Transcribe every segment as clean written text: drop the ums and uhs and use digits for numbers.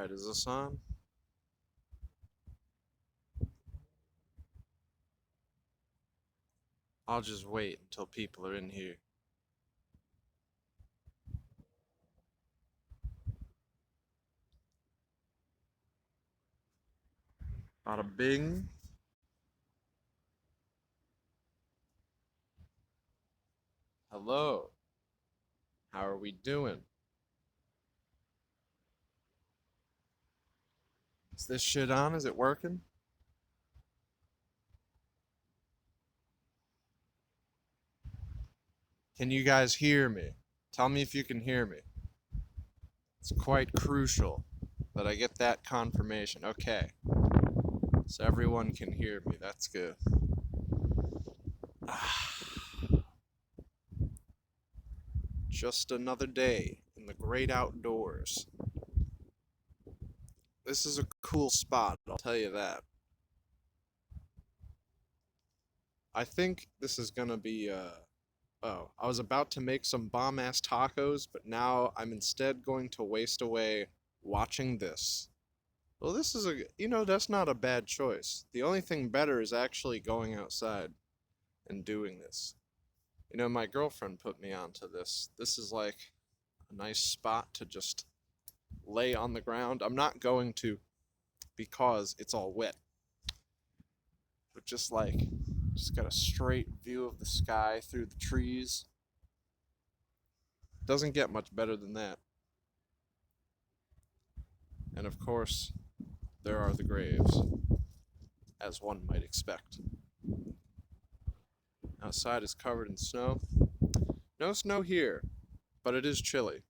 Alright, is this on? I'll just wait until people are in here. Bada bing. Hello. How are we doing? Is this shit on? Is it working? Can you guys hear me? Tell me if you can hear me. It's quite crucial that I get that confirmation. Okay. So everyone can hear me. That's good. Just another day in the great outdoors. This is a cool spot, I'll tell you that. I think this is gonna be, oh, I was about to make some bomb-ass tacos, but now I'm instead going to waste away watching this. Well, this is that's not a bad choice. The only thing better is actually going outside and doing this. My girlfriend put me onto this. This is like a nice spot to just lay on the ground. I'm not going to because it's all wet. But just got a straight view of the sky through the trees. Doesn't get much better than that. And of course, there are the graves, as one might expect. Outside is covered in snow. No snow here, but it is chilly.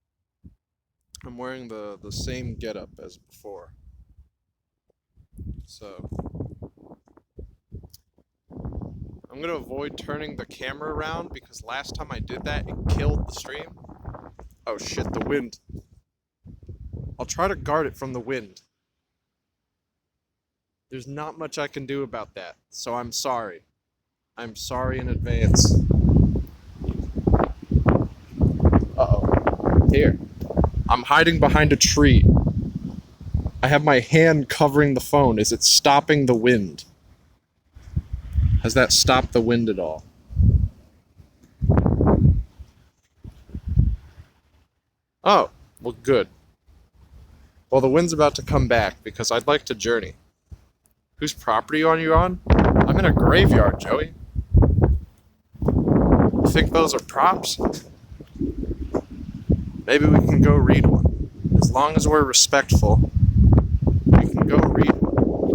I'm wearing the same getup as before. So, I'm gonna avoid turning the camera around because last time I did that, it killed the stream. Oh shit, the wind. I'll try to guard it from the wind. There's not much I can do about that, so I'm sorry. I'm sorry in advance. Uh-oh. Here. I'm hiding behind a tree. I have my hand covering the phone. Is it stopping the wind? Has that stopped the wind at all? Oh, well, good. Well, the wind's about to come back because I'd like to journey. Whose property are you on? I'm in a graveyard, Joey. You think those are props? Maybe we can go read one. As long as we're respectful, we can go read one.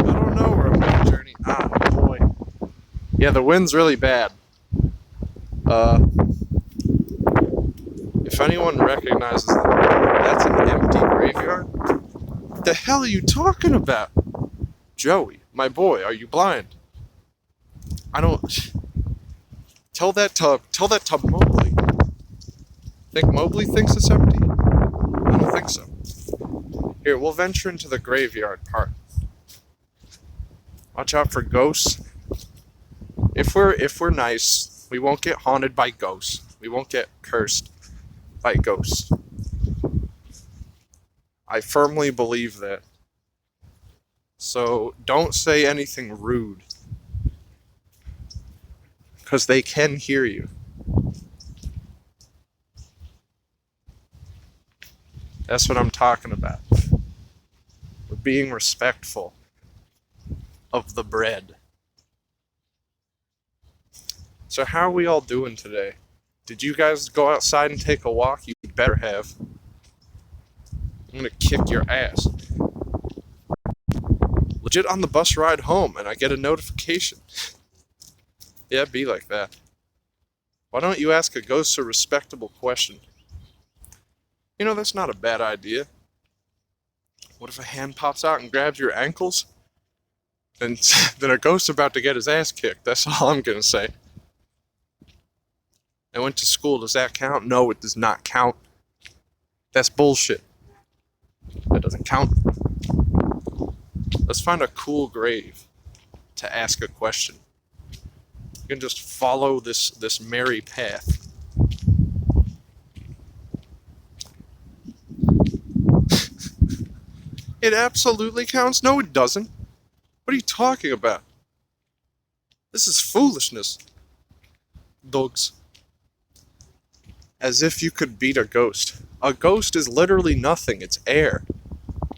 I don't know where I'm going to journey. Ah, boy. Yeah, the wind's really bad. If anyone recognizes that's an empty graveyard, what the hell are you talking about? Joey, my boy, are you blind? I don't. Tell that to Mowgli. Think Mowgli thinks it's empty? I don't think so. Here, we'll venture into the graveyard part. Watch out for ghosts. If we're nice, we won't get haunted by ghosts. We won't get cursed by ghosts. I firmly believe that. So don't say anything rude. Because they can hear you. That's what I'm talking about. We're being respectful of the bread. So how are we all doing today? Did you guys go outside and take a walk? You better have. I'm gonna kick your ass. Legit on the bus ride home and I get a notification. Yeah, be like that. Why don't you ask a ghost a respectable question? That's not a bad idea. What if a hand pops out and grabs your ankles? And then a ghost's about to get his ass kicked. That's all I'm gonna say. I went to school. Does that count? No, it does not count. That's bullshit. That doesn't count. Let's find a cool grave to ask a question. You can just follow this merry path. It absolutely counts. No, it doesn't. What are you talking about? This is foolishness. Dogs. As if you could beat a ghost. A ghost is literally nothing. It's air.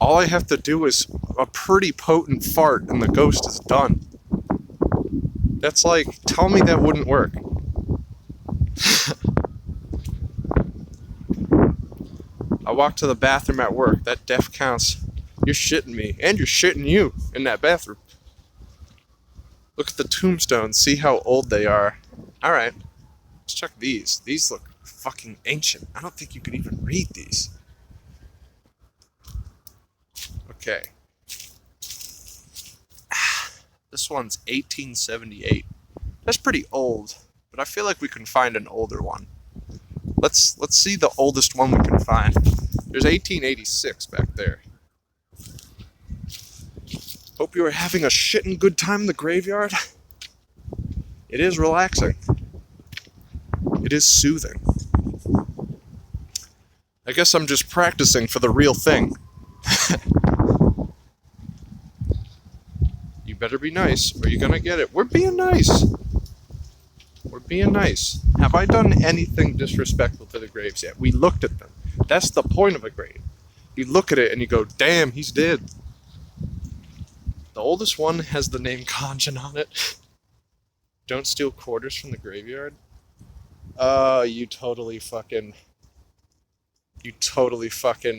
All I have to do is a pretty potent fart and the ghost is done. That's like, tell me that wouldn't work. I walked to the bathroom at work. That def counts. You're shitting me. And you're shitting you in that bathroom. Look at the tombstones. See how old they are. Alright. Let's check these. These look fucking ancient. I don't think you could even read these. Okay. This one's 1878. That's pretty old, but I feel like we can find an older one. Let's see the oldest one we can find. There's 1886 back there. Hope you are having a shitting good time in the graveyard. It is relaxing. It is soothing. I guess I'm just practicing for the real thing. You better be nice, or you're gonna get it. We're being nice. We're being nice. Have I done anything disrespectful to the graves yet? We looked at them. That's the point of a grave. You look at it and you go, damn, he's dead. The oldest one has the name Khonjin on it. Don't steal quarters from the graveyard. You totally fucking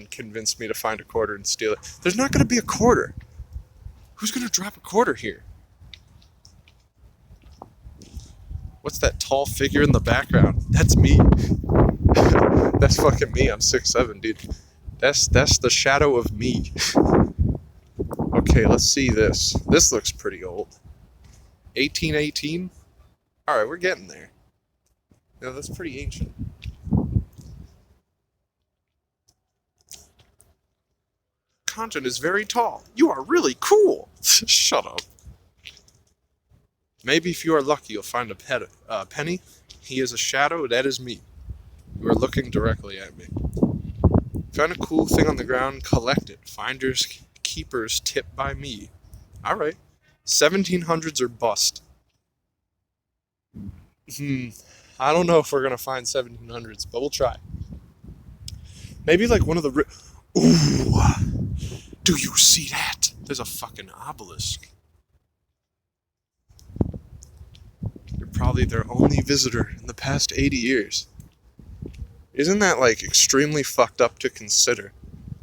convinced me to find a quarter and steal it. There's not gonna be a quarter. Who's gonna drop a quarter here? What's that tall figure in the background? That's me. That's fucking me. I'm 6'7", dude. That's the shadow of me. Okay, let's see this. This looks pretty old. 1818? Alright, we're getting there. No, that's pretty ancient. Khonjin is very tall. You are really cool. Shut up. Maybe if you are lucky, you'll find a penny. He is a shadow. That is me. You are looking directly at me. Found a cool thing on the ground. Collect it. Finders, keepers, tipped by me. All right. 1700s or bust. I don't know if we're gonna find 1700s, but we'll try. Maybe like one of the. Ooh. Do you see that? There's a fucking obelisk. You're probably their only visitor in the past 80 years. Isn't that like extremely fucked up to consider?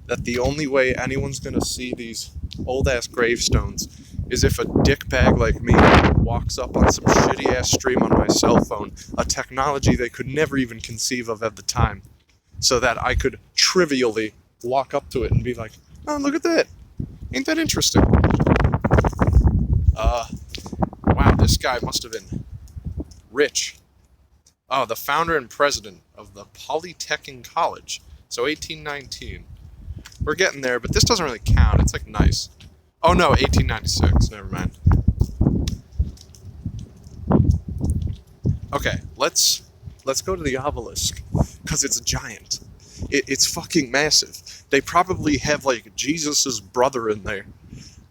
That the only way anyone's gonna see these old ass gravestones is if a dickbag like me walks up on some shitty ass stream on my cell phone, a technology they could never even conceive of at the time, so that I could trivially walk up to it and be like, oh, look at that. Ain't that interesting? Wow, this guy must have been rich. Oh, the founder and president of the Polytechnic College. So 1819. We're getting there, but this doesn't really count. It's like nice. Oh no, 1896. Never mind. Okay, let's go to the obelisk, because it's giant. It's fucking massive. They probably have like Jesus's brother in there.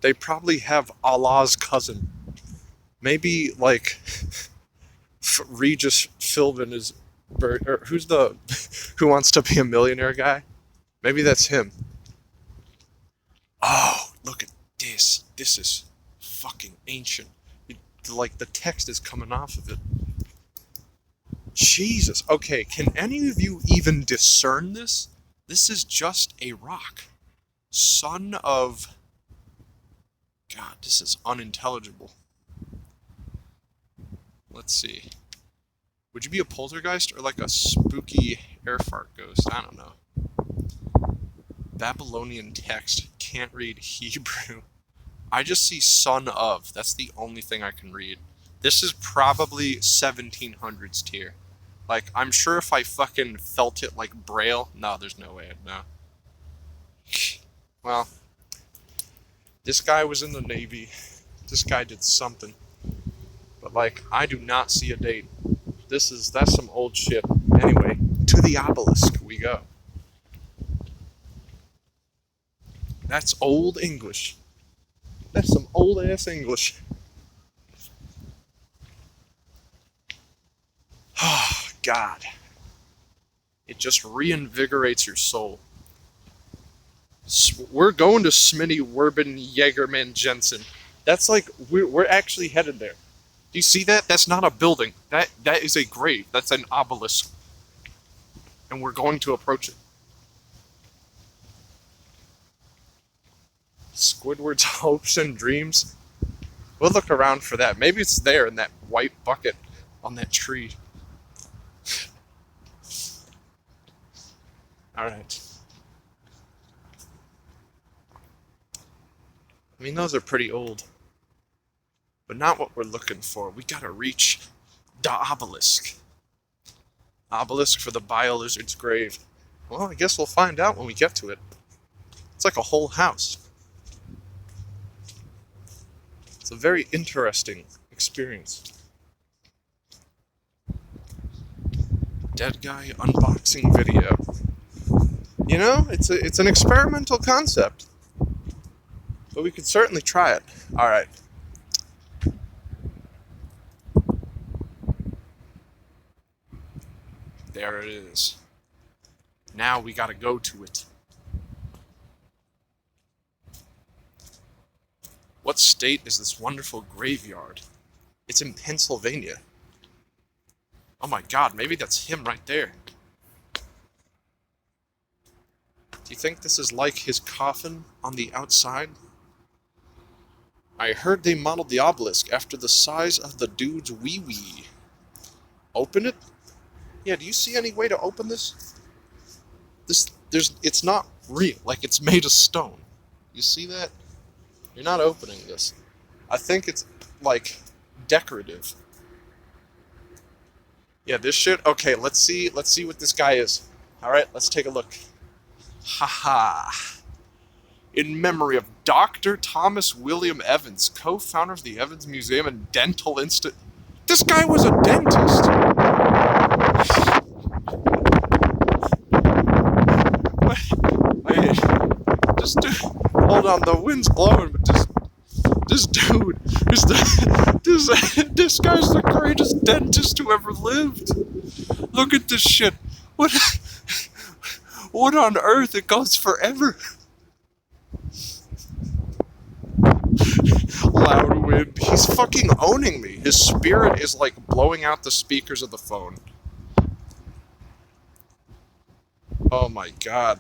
They probably have Allah's cousin. Maybe like Regis Philbin is, or who's the Who Wants to Be a Millionaire guy? Maybe that's him. Oh, look at this. This is fucking ancient. Like the text is coming off of it. Jesus. Okay, can any of you even discern this? This is just a rock. Son of... God, this is unintelligible. Let's see. Would you be a poltergeist or like a spooky air fart ghost? I don't know. Babylonian text. Can't read Hebrew. I just see son of. That's the only thing I can read. This is probably 1700s tier. Like, I'm sure if I fucking felt it like Braille... No, there's no way I'd know. Well, this guy was in the Navy. This guy did something. But, like, I do not see a date. That's some old shit. Anyway, to the obelisk we go. That's old English. That's some old ass English. Oh, God. It just reinvigorates your soul. We're going to Smitty Werben Jaegerman Jensen. That's like, we're actually headed there. Do you see that? That's not a building. That is a grave. That's an obelisk. And we're going to approach it. Squidward's hopes and dreams. We'll look around for that. Maybe it's there in that white bucket on that tree. Alright. I mean, those are pretty old. But not what we're looking for. We gotta reach the obelisk. Obelisk for the Bio-Lizard's grave. Well, I guess we'll find out when we get to it. It's like a whole house. It's a very interesting experience. Dead guy unboxing video. You know, it's an experimental concept. But we could certainly try it. Alright. There it is. Now we gotta go to it. What state is this wonderful graveyard? It's in Pennsylvania. Oh my God, maybe that's him right there. Do you think this is like his coffin on the outside? I heard they modeled the obelisk after the size of the dude's wee-wee. Open it? Yeah, do you see any way to open this? It's not real, like it's made of stone. You see that? You're not opening this. I think it's, like, decorative. Yeah, this shit, okay, let's see what this guy is. Alright, let's take a look. Haha. In memory of Dr. Thomas William Evans, co-founder of the Evans Museum and Dental Institute. This guy was a dentist! Wait, hold on, the wind's blowing, but this dude, this guy's the greatest dentist who ever lived. Look at this shit. What on earth? It goes forever. Loud wind. He's fucking owning me. His spirit is like blowing out the speakers of the phone. Oh my God.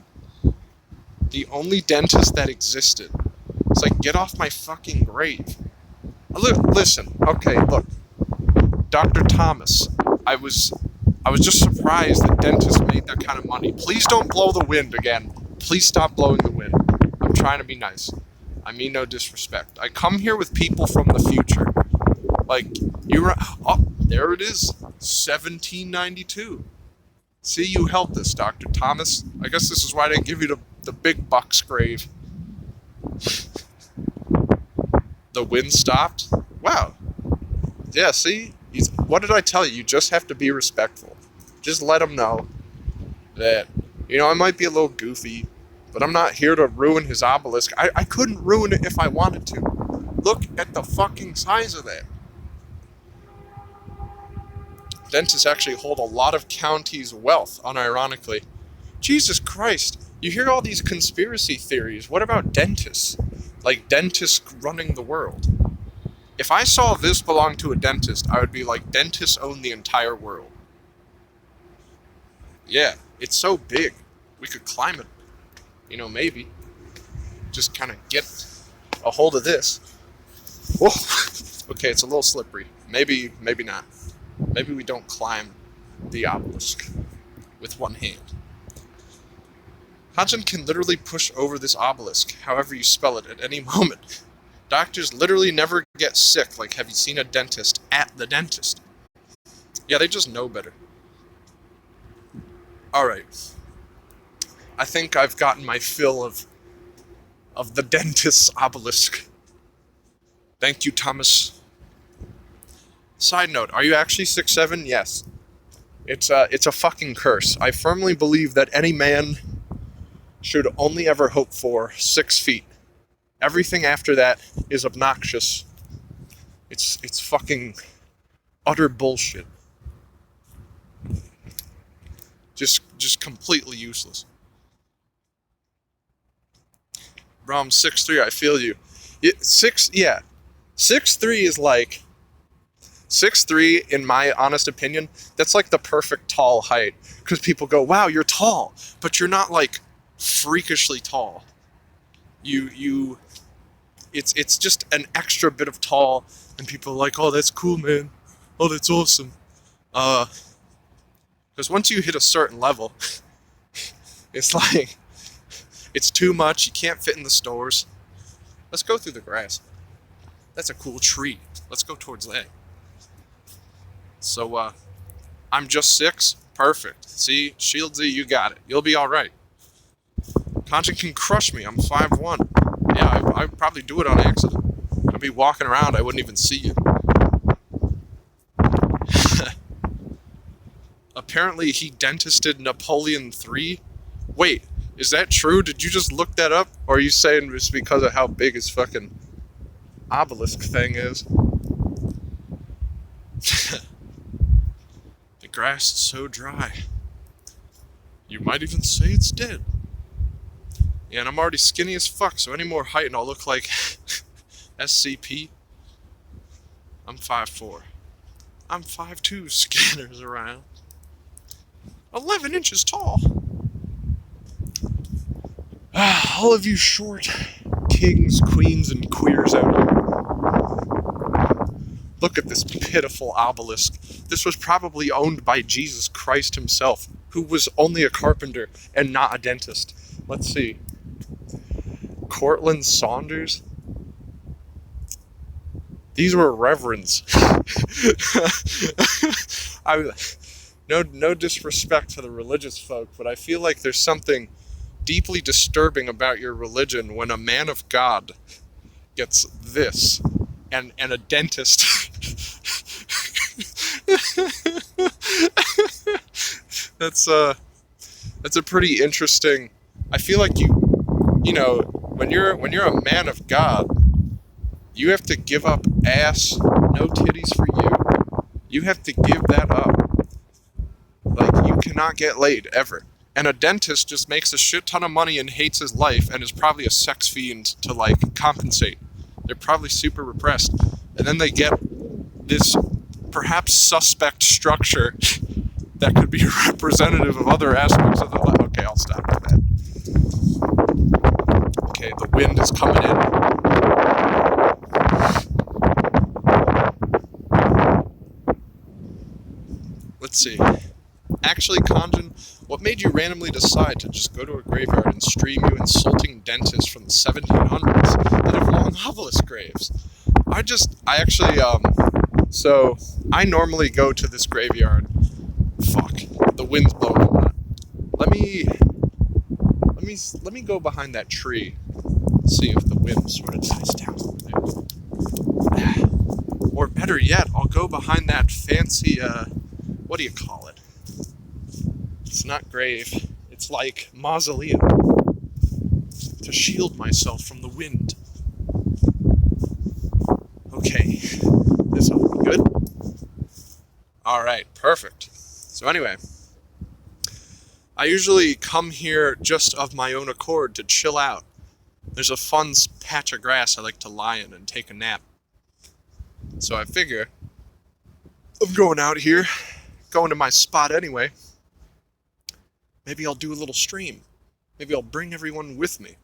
The only dentist that existed. It's like, get off my fucking grave. Listen, okay, look. Dr. Thomas, I was just surprised that dentists made that kind of money. Please don't blow the wind again. Please stop blowing the wind. I'm trying to be nice. I mean no disrespect. I come here with people from the future. Like, oh, there it is. 1792. See, you helped us, Dr. Thomas. I guess this is why they give you the big bucks grave. The wind stopped? Wow. Yeah, see? What did I tell you? You just have to be respectful. Just let him know that, you know, I might be a little goofy, but I'm not here to ruin his obelisk. I couldn't ruin it if I wanted to. Look at the fucking size of that. Dentists actually hold a lot of counties' wealth, unironically. Jesus Christ. You hear all these conspiracy theories. What about dentists? Like dentists running the world. If I saw this belonged to a dentist, I would be like, dentists own the entire world. Yeah, it's so big. We could climb it. You know, maybe. Just kind of get a hold of this. Whoa. Okay, it's a little slippery. Maybe not. Maybe we don't climb the obelisk with one hand. Khonjin can literally push over this obelisk, however you spell it, at any moment. Doctors literally never get sick. Like, have you seen a dentist at the dentist? Yeah, they just know better. Alright. I think I've gotten my fill of the dentist's obelisk. Thank you, Thomas. Side note, are you actually 6'7"? Yes. It's a fucking curse. I firmly believe that any man should only ever hope for 6 feet. Everything after that is obnoxious. It's fucking utter bullshit. Just completely useless. Bro, I'm 6'3", I feel you. 6'3" is like 6'3", in my honest opinion, that's like the perfect tall height. Because people go, wow, you're tall, but you're not like freakishly tall. It's just an extra bit of tall, and people are like, oh, that's cool, man. Oh, that's awesome. Because once you hit a certain level, it's like, it's too much. You can't fit in the stores. Let's go through the grass. That's a cool tree. Let's go towards that. So, I'm just 6. Perfect. See, Shieldsy, you got it. You'll be all right. Khonjin can crush me. I'm 5'1". Yeah, I'd probably do it on accident. I'd be walking around. I wouldn't even see you. Apparently, he dentisted Napoleon III. Wait, is that true? Did you just look that up? Or are you saying it's because of how big his fucking obelisk thing is? The grass is so dry. You might even say it's dead. Yeah, and I'm already skinny as fuck, so any more height and I'll look like SCP. I'm 5'4". I'm 5'2", scanners around. 11 inches tall. All of you short kings, queens, and queers out here. Look at this pitiful obelisk. This was probably owned by Jesus Christ himself, who was only a carpenter and not a dentist. Let's see. Cortland Saunders? These were reverends. No disrespect to the religious folk, but I feel like there's something deeply disturbing about your religion when a man of God gets this, and a dentist. That's a pretty interesting. I feel like you know, when you're a man of God, you have to give up ass, no titties for you. You have to give that up. Like, you cannot get laid ever. And a dentist just makes a shit ton of money and hates his life and is probably a sex fiend to, like, compensate. They're probably super repressed. And then they get this perhaps suspect structure that could be representative of other aspects of the life. Okay, I'll stop with that. Okay, the wind is coming in. Let's see. Actually, Khonjin, what made you randomly decide to just go to a graveyard and stream you insulting dentists from the 1700s that have long obelisk graves? So I normally go to this graveyard. Fuck, the wind's blowing. Let me go behind that tree. See if the wind sort of dies down. Or better yet, I'll go behind that fancy, what do you call it? It's not grave. It's like mausoleum. To shield myself from the wind. Okay. This will be good. Alright, perfect. So anyway, I usually come here just of my own accord to chill out. There's a fun patch of grass I like to lie in and take a nap. So I figure, I'm going out here, going to my spot anyway. Maybe I'll do a little stream. Maybe I'll bring everyone with me.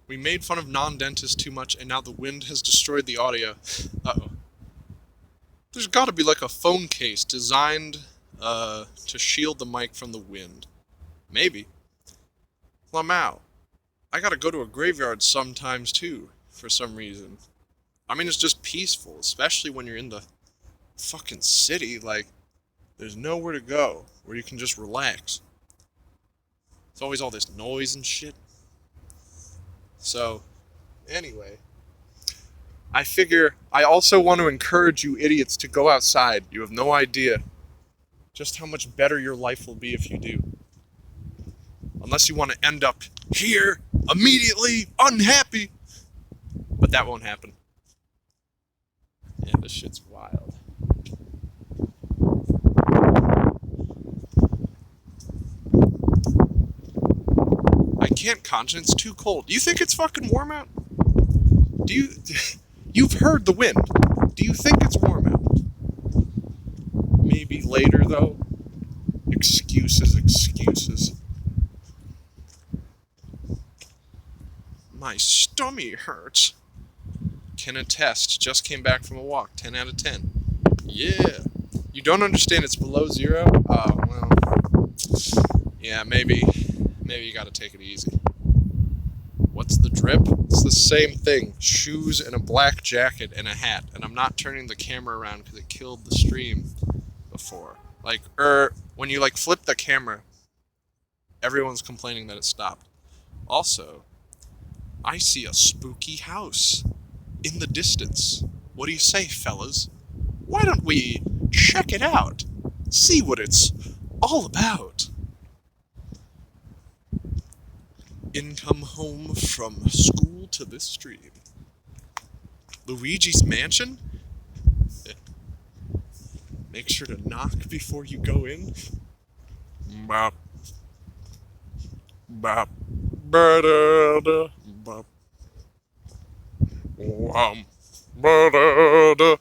We made fun of non-dentists too much, and now the wind has destroyed the audio. Uh-oh. There's gotta be like a phone case designed to shield the mic from the wind. Maybe. Lamau. I gotta go to a graveyard sometimes too, for some reason. I mean, it's just peaceful, especially when you're in the fucking city, like, there's nowhere to go where you can just relax. It's always all this noise and shit. So, anyway, I figure I also want to encourage you idiots to go outside. You have no idea just how much better your life will be if you do. Unless you want to end up here, immediately, unhappy. But that won't happen. Yeah, this shit's wild. I can't, Khonjin, it's too cold. Do you think it's fucking warm out? You've heard the wind. Do you think it's warm out? Maybe later, though. Excuses. My stomach hurts. Can attest, just came back from a walk, 10 out of 10. Yeah. You don't understand it's below 0? Oh, well. Yeah, maybe you gotta take it easy. What's the drip? It's the same thing. Shoes and a black jacket and a hat. And I'm not turning the camera around because it killed the stream before. When you flip the camera, everyone's complaining that it stopped. Also, I see a spooky house in the distance. What do you say, fellas? Why don't we check it out? See what it's all about. Income home from school to this stream. Luigi's Mansion? Make sure to knock before you go in. Bop. Bop. Ba-da-da. Bop. Wham. Ba-da-da.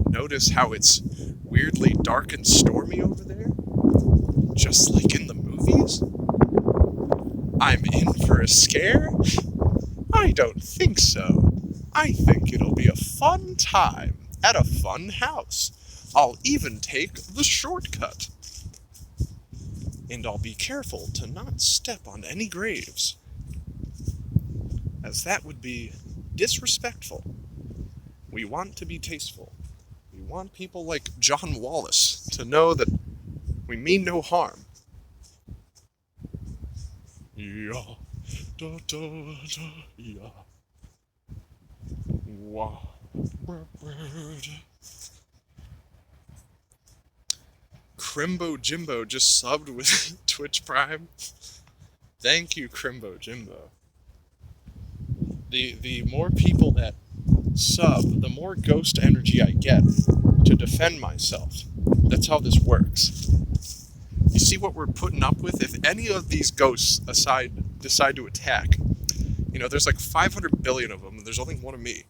Notice how it's weirdly dark and stormy over there? Just like in the movies? I'm in for a scare? I don't think so. I think it'll be a fun time at a fun house. I'll even take the shortcut. And I'll be careful to not step on any graves, as that would be disrespectful. We want to be tasteful. We want people like John Wallace to know that we mean no harm. Yeah, da da da, yeah. Wow. Crimbo Jimbo just subbed with Twitch Prime. Thank you, Crimbo Jimbo. The more people that sub, the more ghost energy I get to defend myself. That's how this works. You see what we're putting up with? If any of these ghosts decide to attack, there's 500 billion of them, and there's only one of me.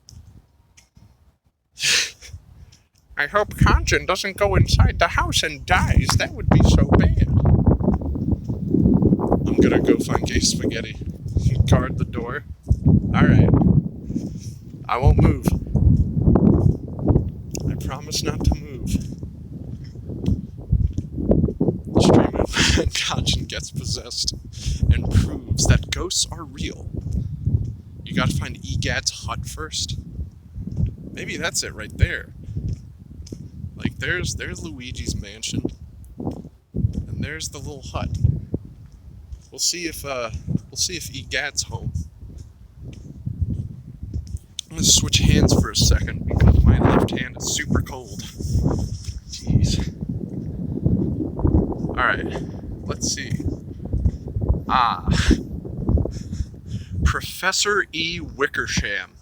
I hope Khonjin doesn't go inside the house and dies. That would be so bad. I'm gonna go find Gay Spaghetti. Guard the door. Alright. I won't move. I promise not to move. Stream it when Khonjin gets possessed and proves that ghosts are real. You gotta find Egad's hut first. Maybe that's it right there. There's Luigi's Mansion. And there's the little hut. We'll see if Egad's home. I'm gonna switch hands for a second because my left hand is super cold. Jeez. Alright, let's see. Professor E. Wickersham.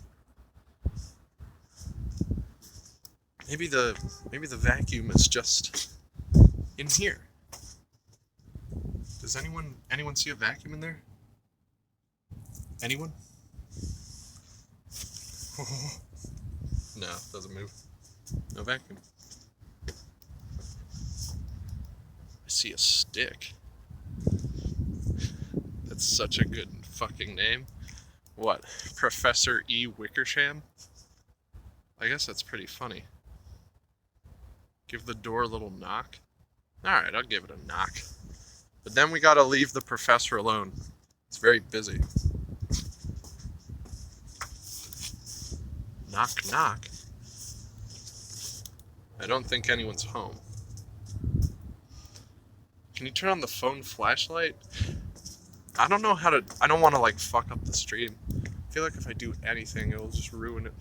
Maybe the vacuum is just in here. Does anyone see a vacuum in there? Anyone? No, doesn't move. No vacuum. I see a stick. That's such a good fucking name. What? Professor E. Wickersham? I guess that's pretty funny. Give the door a little knock. Alright, I'll give it a knock. But then we gotta leave the professor alone. It's very busy. Knock, knock. I don't think anyone's home. Can you turn on the phone flashlight? I don't know how to. I don't want to like fuck up the stream. I feel like if I do anything, it'll just ruin it.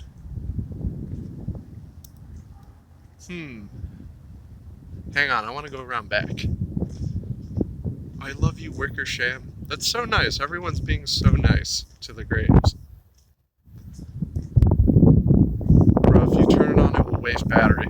Hang on, I want to go around back. I love you, Wickersham. That's so nice. Everyone's being so nice to the graves. Bro, if you turn it on, it will waste battery.